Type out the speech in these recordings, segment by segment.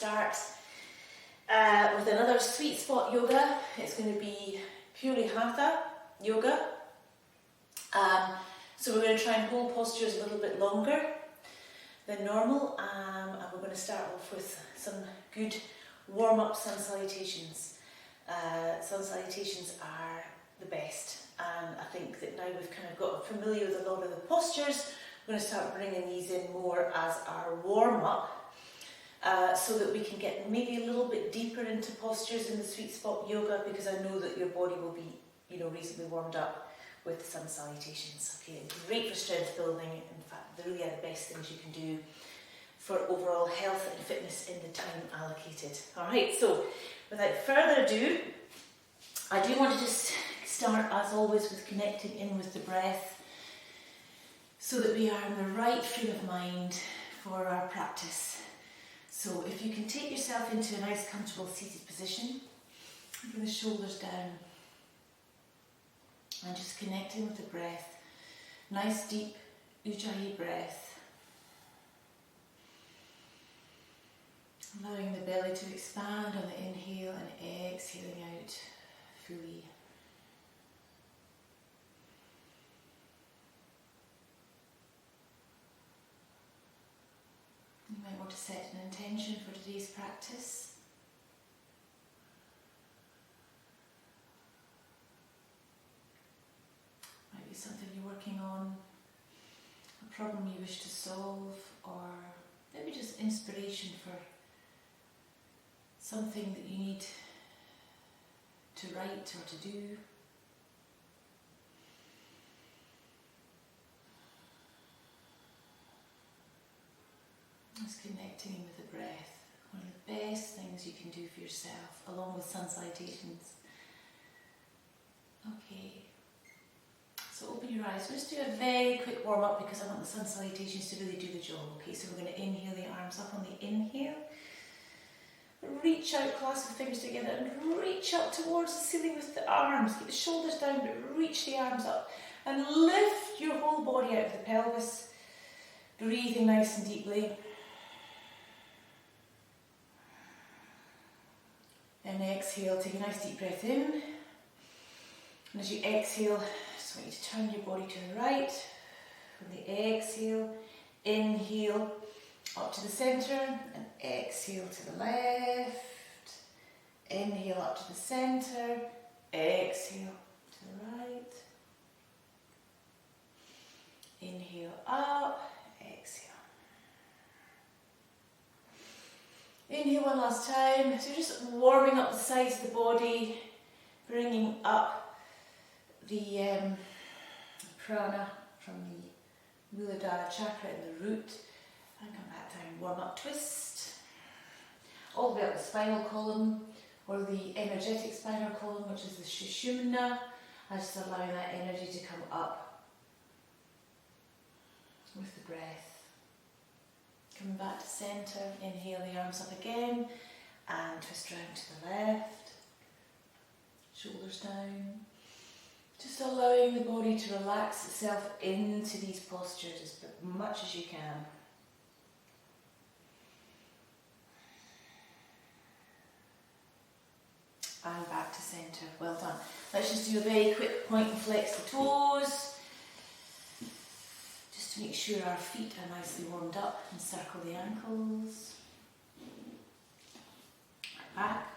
start with another sweet spot yoga. It's going to be purely Hatha yoga. So we're going to try and hold postures a little bit longer than normal, and we're going to start off with some good warm-up sun salutations. Sun salutations are the best, and I think that now we've kind of got familiar with a lot of the postures, we're going to start bringing these in more as our warm-up, so that we can get maybe a little bit deeper into postures in the sweet spot yoga, because I know that your body will be, reasonably warmed up with sun salutations. Okay, great for strength building. In fact, they really are the best things you can do for overall health and fitness in the time allocated. Alright, so without further ado, I do want to just start, as always, with connecting in with the breath so that we are in the right frame of mind for our practice. So if you can take yourself into a nice comfortable seated position, bring the shoulders down and just connecting with the breath. Nice deep Ujjayi breath. Allowing the belly to expand on the inhale and exhaling out fully. You might want to set an intention for today's practice. Might be something you're working on, a problem you wish to solve, or maybe just inspiration for something that you need to write or to do. Just connecting with the breath, one of the best things you can do for yourself, along with sun salutations. Okay, so open your eyes. We'll just do a very quick warm up because I want the sun salutations to really do the job. Okay, so we're going to inhale the arms up on the inhale. Reach out, clasp the fingers together and reach up towards the ceiling with the arms. Keep the shoulders down but reach the arms up and lift your whole body out of the pelvis. Breathing nice and deeply. Then exhale, take a nice deep breath in. And as you exhale, I just want you to turn your body to the right. From the exhale, inhale up to the centre and exhale to the left. Inhale up to the centre, exhale to the right. Inhale up, exhale. Inhale one last time. So just warming up the sides of the body, bringing up the prana from the Muladhara chakra in the root. And come back down, warm up, twist. All the way up the spinal column, or the energetic spinal column, which is the Sushumna. And just allowing that energy to come up with the breath. Coming back to centre, inhale the arms up again, and twist round to the left. Shoulders down. Just allowing the body to relax itself into these postures as much as you can. And back to centre. Well done. Let's just do a very quick point and flex the toes. Just to make sure our feet are nicely warmed up, and circle the ankles. Back.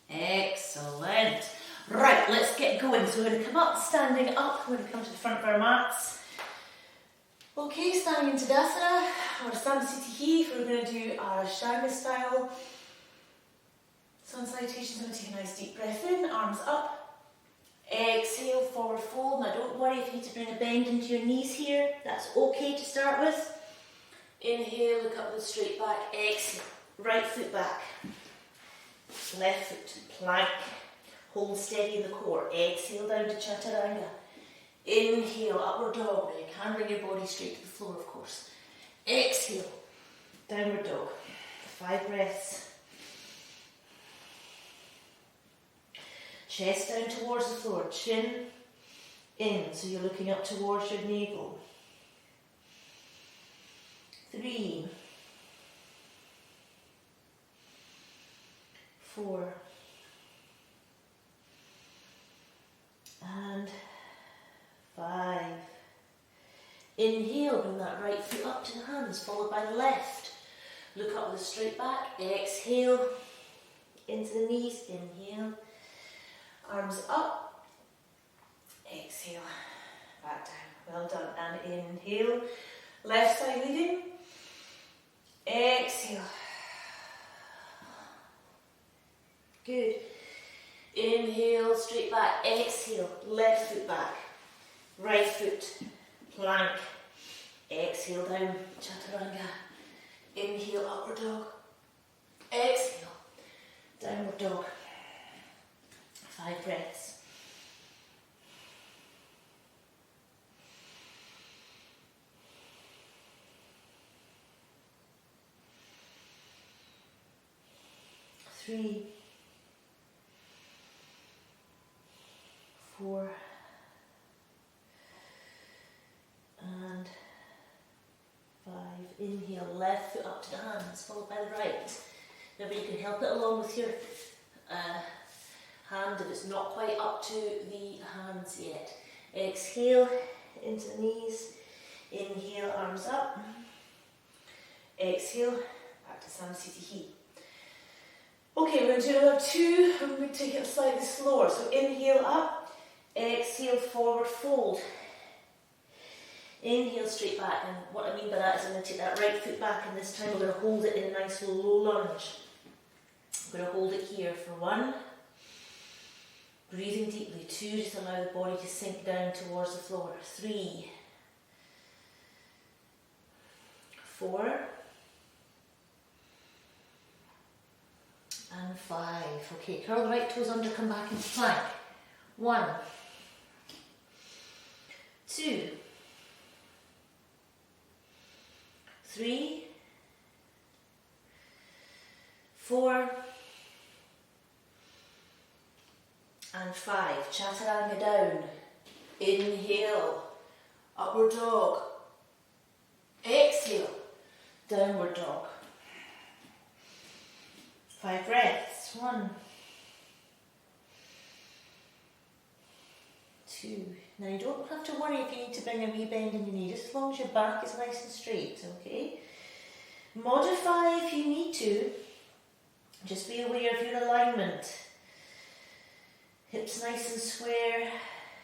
Excellent. Right, let's get going. So we're going to come up, standing up. We're going to come to the front of our mats. Okay, standing in Tadasana, or Samsitihi, we're going to do our Ashtanga style sun salutations. I'm going to take a nice deep breath in, arms up, exhale, forward fold. Now don't worry if you need to bring a bend into your knees here, that's okay to start with. Inhale, look up with a straight back, exhale, right foot back, left foot, plank, hold steady in the core, exhale down to Chaturanga. Inhale, upward dog. Now you can bring your body straight to the floor, of course. Exhale, downward dog. 5 breaths. Chest down towards the floor, chin in, so you're looking up towards your navel. 3, 4, and 5. Inhale, bring that right foot up to the hands, followed by the left. Look up with a straight back. Exhale into the knees. Inhale, arms up. Exhale, back down. Well done. And inhale, left side leading. Exhale. Good. Inhale, straight back. Exhale, left foot back. Right foot, plank. Exhale down, chaturanga. Inhale, upward dog. Exhale, downward dog. 5 breaths. Three, 4, and 5. Inhale, left foot up to the hands, followed by the right. Maybe you can help it along with your hand if it's not quite up to the hands yet. Exhale into the knees. Inhale, arms up. Exhale, back to Samsitihi. Okay, we're going to do another 2, and we're going to take it slightly slower. So inhale up, exhale, forward fold. Inhale, straight back, and what I mean by that is I'm going to take that right foot back, and this time we're going to hold it in a nice low lunge. I'm going to hold it here for 1. Breathing deeply. 2, just allow the body to sink down towards the floor. 3, 4, and 5. Okay, curl the right toes under, come back into plank. 1, 2, 3, 4, and 5. Chaturanga down. Inhale, upward dog. Exhale, downward dog. 5 breaths. 1, 2. Now you don't have to worry if you need to bring a wee bend in your knee, just as long as your back is nice and straight, okay? Modify if you need to. Just be aware of your alignment. Hips nice and square,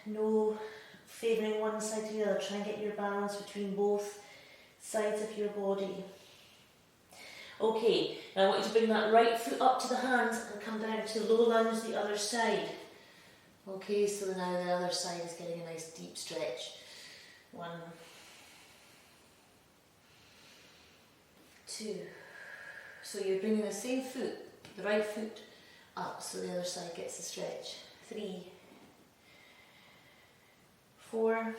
no favouring one side to the other. Try and get your balance between both sides of your body. Okay, now I want you to bring that right foot up to the hands and come down to low lunge the other side. Okay, so now the other side is getting a nice deep stretch. 1, 2. So you're bringing the same foot, the right foot, up so the other side gets the stretch. 3, 4,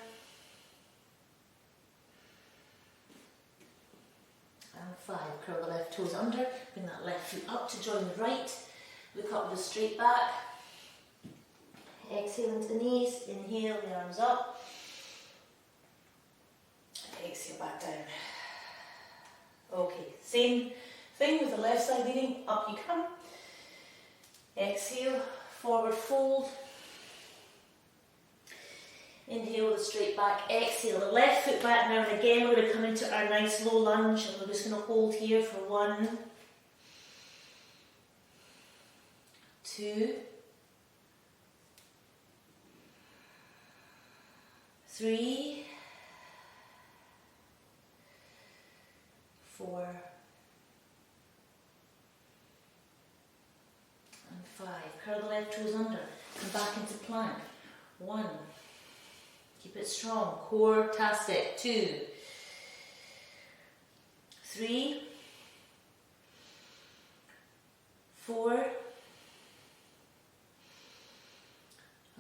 and 5. Curl the left toes under, bring that left foot up to join the right. Look up with a straight back. Exhale into the knees, inhale, the arms up. Exhale back down. Okay, same thing with the left side leading, up you come. Exhale, forward fold. Inhale with a straight back, exhale, the left foot back now, and again we're going to come into our nice low lunge, and we're just going to hold here for 1, 2, 3, 4, and 5. Curl the left toes under, come back into plank. 1, keep it strong, core-tastic. 2, 3, 4,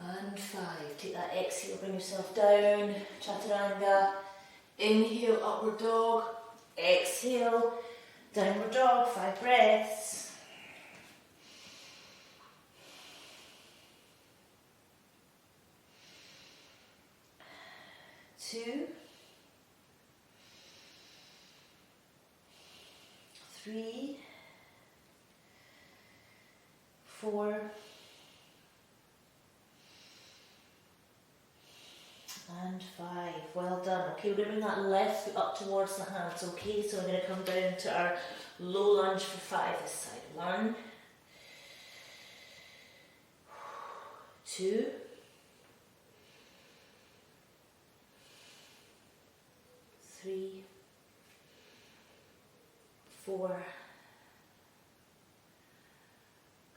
and 5. Take that exhale, bring yourself down, chaturanga. Inhale, upward dog. Exhale, downward dog. 5 breaths. Two, 3, 4, and 5. Well done. Okay, we're going to bring that left foot up towards the hands. Okay, so we're going to come down to our low lunge for 5 this side. 1, 2, 3, 4,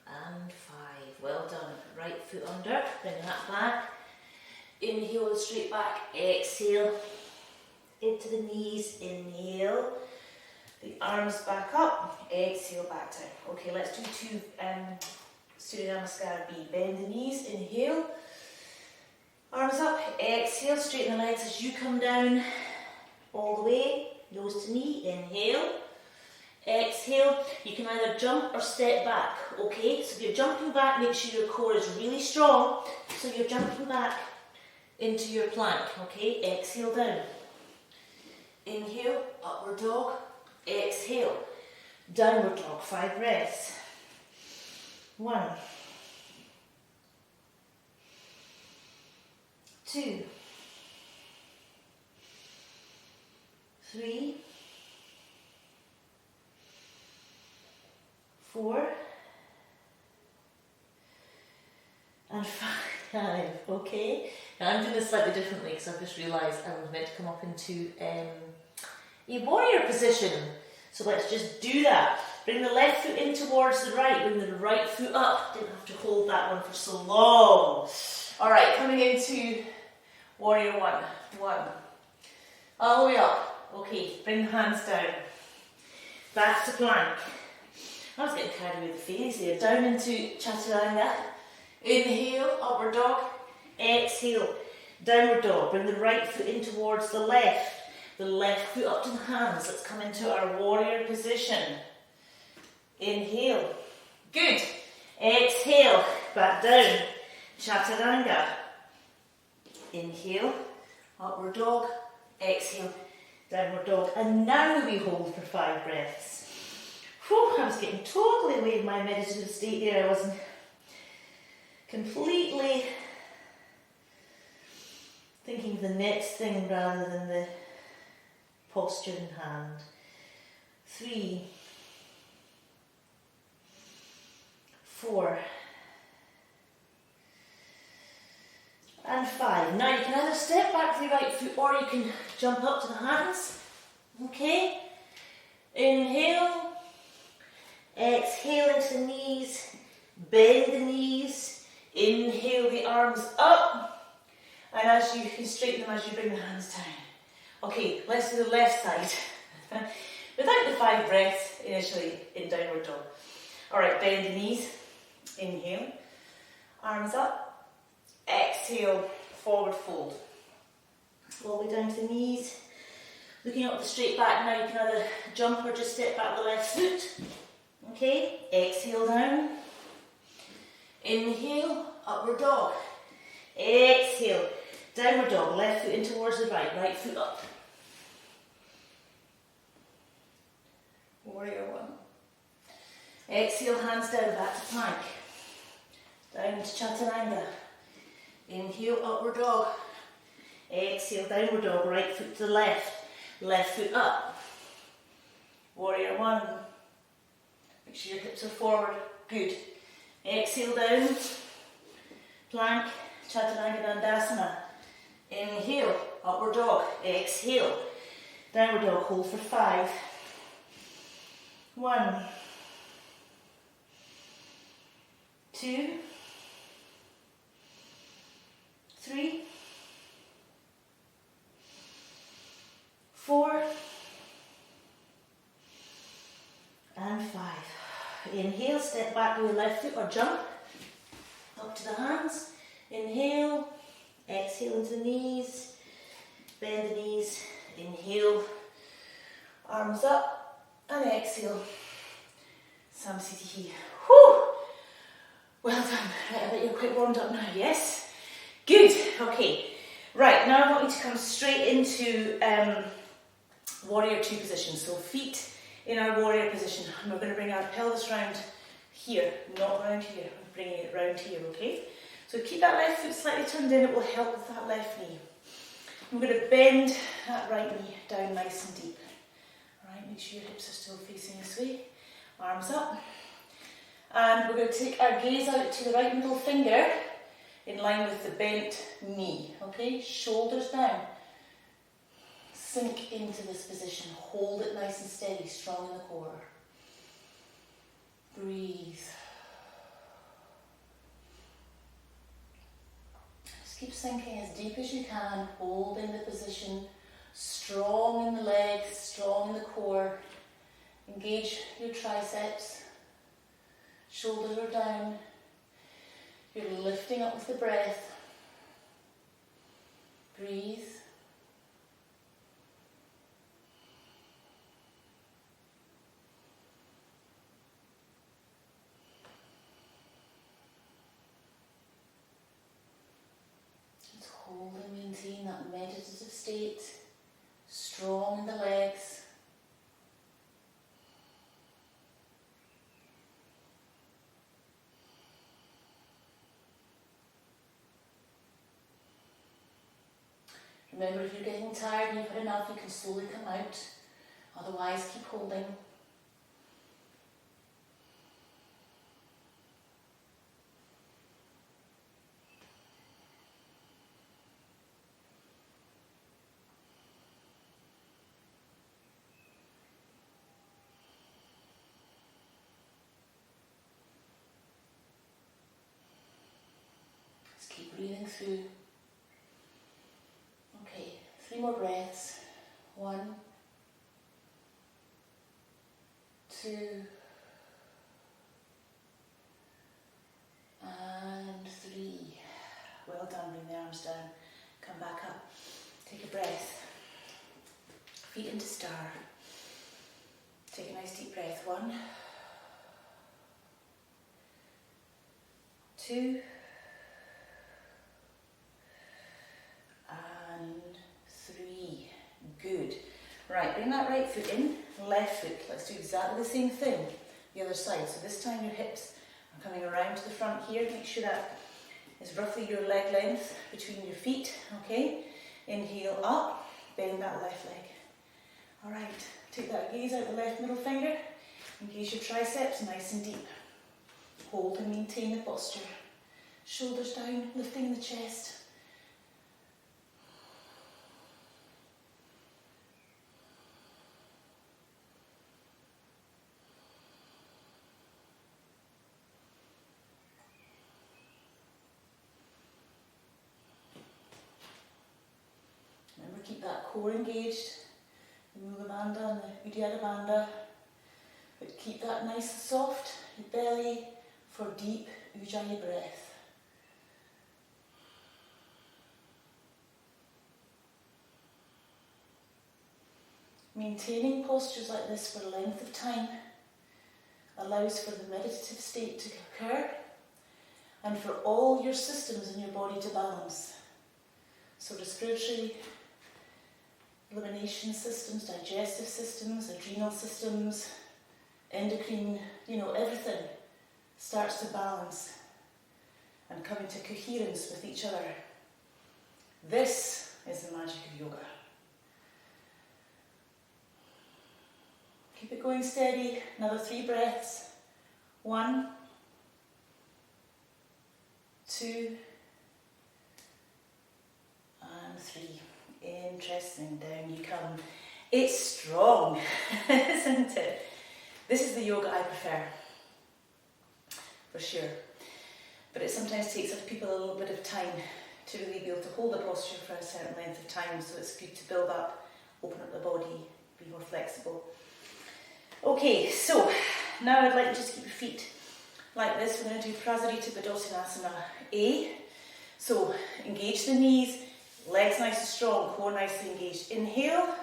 and 5. Well done. Right foot under, bring that back. Inhale straight back, exhale into the knees, inhale, the arms back up, exhale back down. Okay, let's do 2 Surya Namaskar B. Bend the knees, inhale, arms up, exhale, straighten the legs as you come down all the way, nose to knee, inhale, exhale. You can either jump or step back, okay? So if you're jumping back, make sure your core is really strong, so you're jumping back into your plank, okay? Exhale down. Inhale, upward dog. Exhale, downward dog. 5 breaths. 1, 2, 3, 4, and 5. Okay. Now I'm doing this slightly differently because I've just realised I was meant to come up into a warrior position. So let's just do that. Bring the left foot in towards the right. Bring the right foot up. Didn't have to hold that one for so long. Alright, coming into warrior 1. 1. All the way up. Okay, bring the hands down. Back to plank. I was getting carried away with the fairies there. Down into chaturanga. Inhale, upward dog. Exhale, downward dog. Bring the right foot in towards the left foot up to the hands. Let's come into our warrior position. Inhale. Good. Exhale, back down. Chaturanga. Inhale, upward dog. Exhale, downward dog. And now we hold for 5 breaths. Whew, I was getting totally away in my meditative state there. I wasn't completely thinking of the next thing rather than the posture in hand. 3, 4, and 5. Now you can either step back with the right foot or you can jump up to the hands. Okay? Inhale, exhale into the knees, bend the knees, inhale the arms up. And as you can straighten them as you bring the hands down. Okay, let's do the left side. Without the 5 breaths initially in downward dog. Alright, bend the knees. Inhale. Arms up. Exhale, forward fold. All the way down to the knees. Looking up the straight back now, you can either jump or just step back with the left foot. Okay, exhale down. Inhale, upward dog. Exhale, downward dog, left foot in towards the right foot up. Warrior 1. Exhale, hands down, back to plank. Down to chaturanga. Inhale, upward dog. Exhale, downward dog, right foot to the left foot up. Warrior 1. Make sure your hips are forward. Good. Exhale down. Plank. Chaturanga Dandasana. Inhale, upward dog. Exhale, downward dog. Hold for 5. 1, 2, 3, 4, and 5. Inhale, step back with your left foot or jump up to the hands. Inhale, exhale into the knees, bend the knees, inhale, arms up, and exhale, Samsiti. Whew! Well done. Right, I bet you're quite warmed up now, yes? Good, okay. Right, now I want you to come straight into warrior 2 position. So feet in our warrior position. And we're going to bring our pelvis round here, not round here. We're bringing it round here, okay? So keep that left foot slightly turned in, it will help with that left knee. I'm going to bend that right knee down nice and deep. Alright, make sure your hips are still facing this way. Arms up. And we're going to take our gaze out to the right middle finger in line with the bent knee, okay? Shoulders down. Sink into this position. Hold it nice and steady, strong in the core. Breathe. Just keep sinking as deep as you can, holding the position, strong in the legs, strong in the core. Engage your triceps. Shoulders are down. You're lifting up with the breath. Breathe. Just hold and maintain that meditative state. Strong in the legs. Remember, if you're getting tired and you've had enough, you can slowly come out. Otherwise, keep holding. Just keep breathing through. Okay, 3 more breaths. 1, 2, and 3. Well done, bring the arms down. Come back up. Take a breath. Feet into star. Take a nice deep breath. 1, 2, and 3. Good. Right, bring that right foot in, left foot. Let's do exactly the same thing, the other side. So this time your hips are coming around to the front here. Make sure that is roughly your leg length between your feet, okay? Inhale up, bend that left leg. All right, take that gaze out the left middle finger. Engage your triceps nice and deep. Hold and maintain the posture. Shoulders down, lifting the chest. Keep that core engaged, the Mula Bandha and the Uddiyana Bandha, but keep that nice and soft, your belly, for deep Ujjayi breath. Maintaining postures like this for a length of time allows for the meditative state to occur and for all your systems in your body to balance. So respiratory, elimination systems, digestive systems, adrenal systems, endocrine, everything starts to balance and come into coherence with each other. This is the magic of yoga. Keep it going steady. Another 3 breaths. 1, 2, and 3. Interesting, down you come. It's strong, isn't it? This is the yoga I prefer, for sure. But it sometimes takes people a little bit of time to really be able to hold a posture for a certain length of time, so it's good to build up, open up the body, be more flexible. Okay, so now I'd like you to just keep your feet like this. We're going to do Prasarita Padottanasana A. So engage the knees, legs nice and strong, core nicely engaged. Inhale,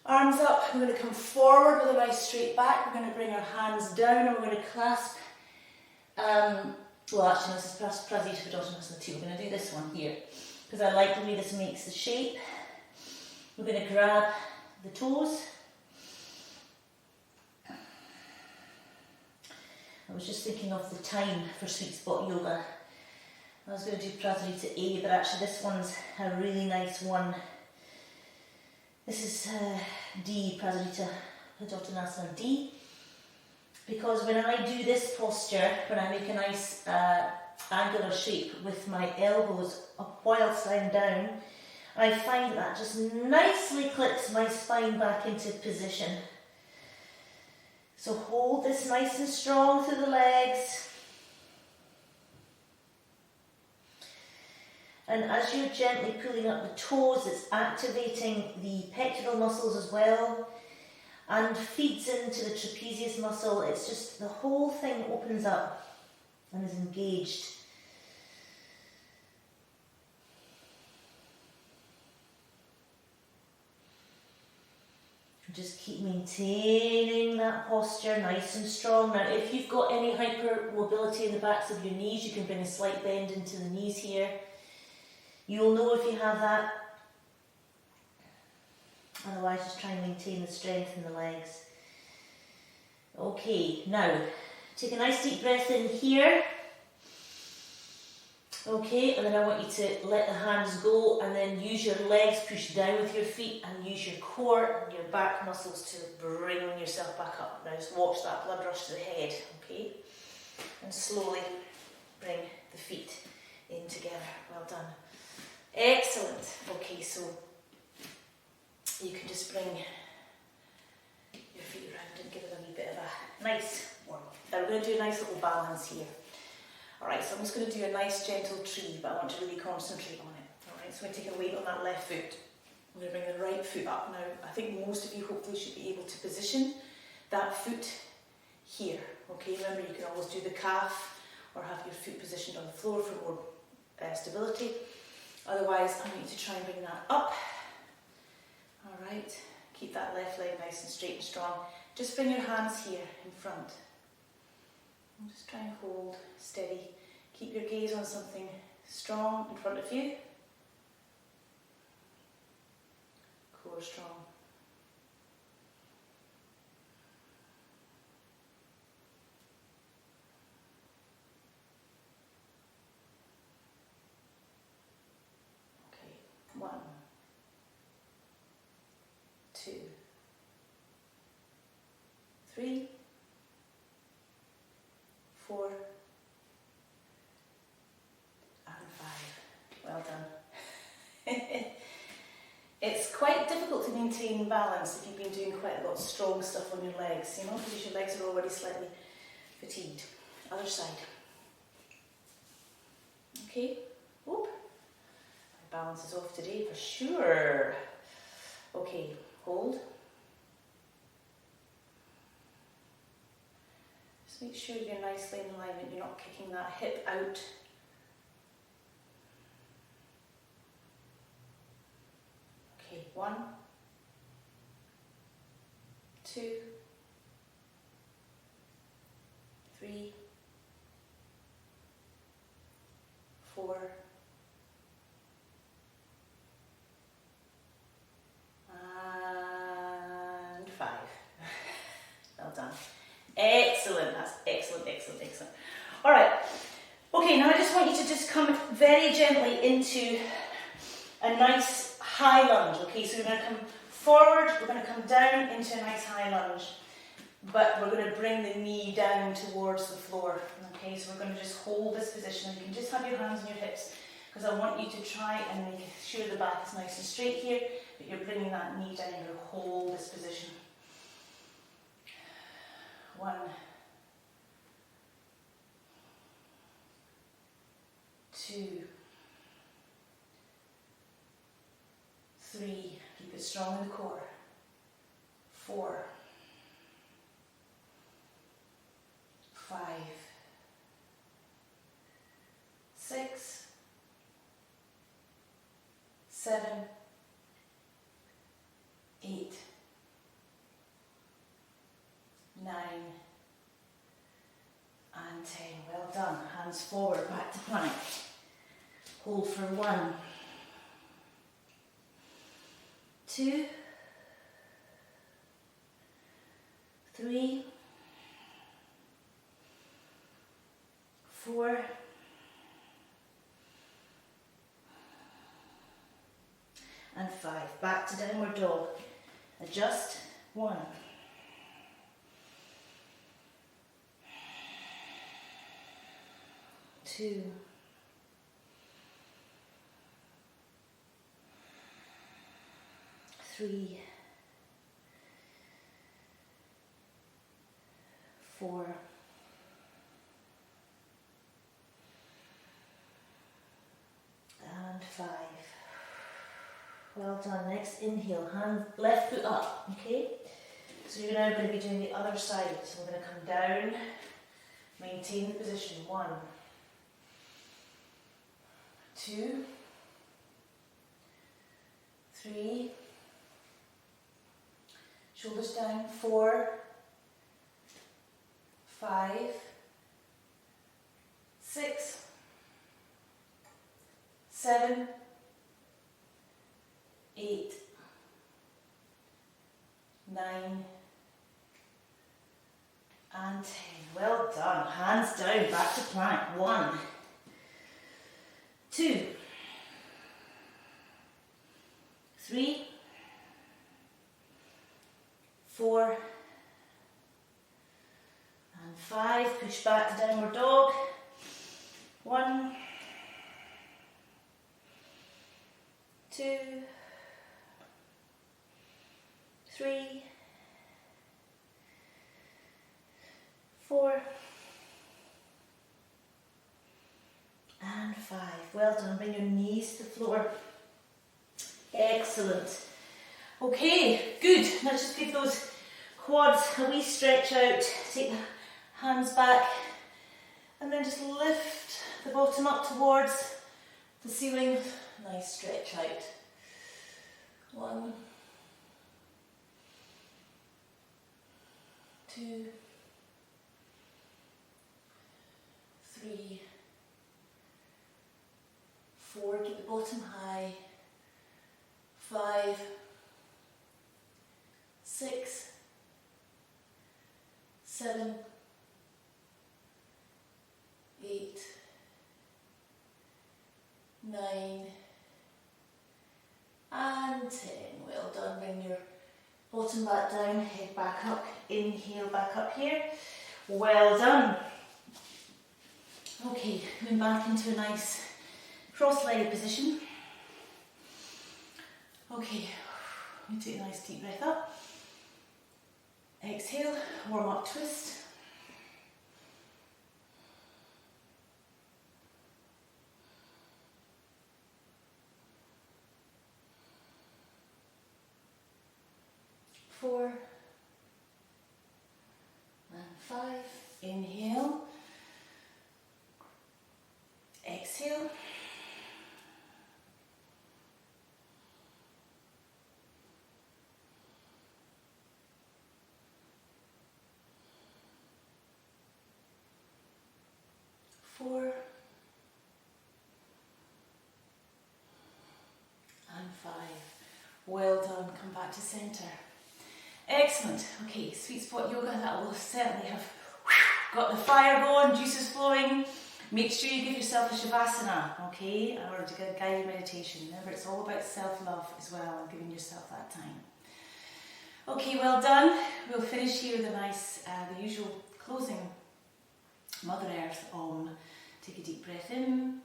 arms up. We're going to come forward with a nice straight back. We're going to bring our hands down and we're going to clasp. This is Prasarita Padottanasana 2. We're going to do this one here because I like the way this makes the shape. We're going to grab the toes I was just thinking of the time for sweet spot yoga. I was going to do Prasarita A, but actually this one's a really nice one. This is D, Prasarita Padottanasana D, because when I do this posture, when I make a nice angular shape with my elbows up whilst I'm down, I find that just nicely clips my spine back into position. So hold this nice and strong through the legs. And as you're gently pulling up the toes, it's activating the pectoral muscles as well and feeds into the trapezius muscle. It's just the whole thing opens up and is engaged. Just keep maintaining that posture nice and strong. Now, if you've got any hypermobility in the backs of your knees, you can bring a slight bend into the knees here. You'll know if you have that. Otherwise, just try and maintain the strength in the legs. Okay, now, take a nice deep breath in here. Okay, and then I want you to let the hands go and then use your legs, push down with your feet and use your core and your back muscles to bring yourself back up. Now just watch that blood rush to the head, okay? And slowly bring the feet in together. Well done. Excellent. Okay, so you can just bring your feet around and give it a wee bit of a nice warm up. Now we're going to do a nice little balance here. Alright, so I'm just going to do a nice gentle tree, but I want to really concentrate on it. Alright, so I'm going to take a weight on that left foot. I'm going to bring the right foot up now. I think most of you hopefully should be able to position that foot here. Okay, remember you can always do the calf or have your foot positioned on the floor for more stability. Otherwise, I want you to try and bring that up. Alright, keep that left leg nice and straight and strong. Just bring your hands here in front. And just try and hold steady. Keep your gaze on something strong in front of you. Core strong. Okay, 1, 2, 3, 4, and 5. Well done. It's quite difficult to maintain balance if you've been doing quite a lot of strong stuff on your legs, you know, because your legs are already slightly fatigued. Other side. Okay. Oop. My balance is off today for sure. Okay, hold. Make sure you're nicely in alignment, you're not kicking that hip out. Okay, 1, 2, 3, 4, and 5. Well done. Excellent, that's excellent, excellent, excellent. All right, okay, now I just want you to just come very gently into a nice high lunge, okay? So we're going to come forward, we're going to come down into a nice high lunge, but we're going to bring the knee down towards the floor, okay? So we're going to just hold this position. You can just have your hands on your hips, because I want you to try and make sure the back is nice and straight here, but you're bringing that knee down and you're going to hold this position. 1, 2, 3, keep it strong in the core, 4, 5, 6, 7, 8, 9, and 10. Well done. Hands forward, back to plank. Hold for 1, 2, 3, and 5. Back to downward dog. Adjust. 1. 2. 3. 4. And 5. Well done. Next inhale, hand left foot up, okay? So you're now going to be doing the other side. So we're going to come down, maintain the position. 1, 2, 3, shoulders down. 4, 5, 6, 7, 8, 9, and 10. Well done. Hands down, back to plank. 1, 2, 3, 4, and 5. Push back to downward dog. 1, 2, 3, 4, and 5. Well done. Bring your knees to the floor. Excellent. Okay, good. Now just give those quads a wee stretch out. Take the hands back and then just lift the bottom up towards the ceiling. Nice stretch out. 1, 2, 3, 4, keep the bottom high. 5, 6, 7, 8, 9, and 10. Well done. Bring your bottom back down, head back up. Inhale back up here. Well done. Okay, going back into a nice cross-legged position. Okay, you take a nice deep breath up. Exhale, warm up twist. Four and 5. Inhale. Exhale. Four and 5. Well done. Come back to centre. Excellent. Okay, sweet spot yoga. That will certainly have got the fire going, juices flowing. Make sure you give yourself a shavasana, okay, or a guided meditation. Remember, it's all about self-love as well, and giving yourself that time. Okay, well done. We'll finish here with a nice, the usual closing Mother Earth Om. Take a deep breath in.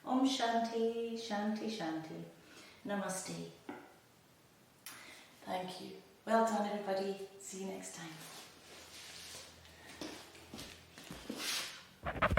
Om Shanti, Shanti, Shanti. Namaste. Thank you. Well done, everybody. See you next time.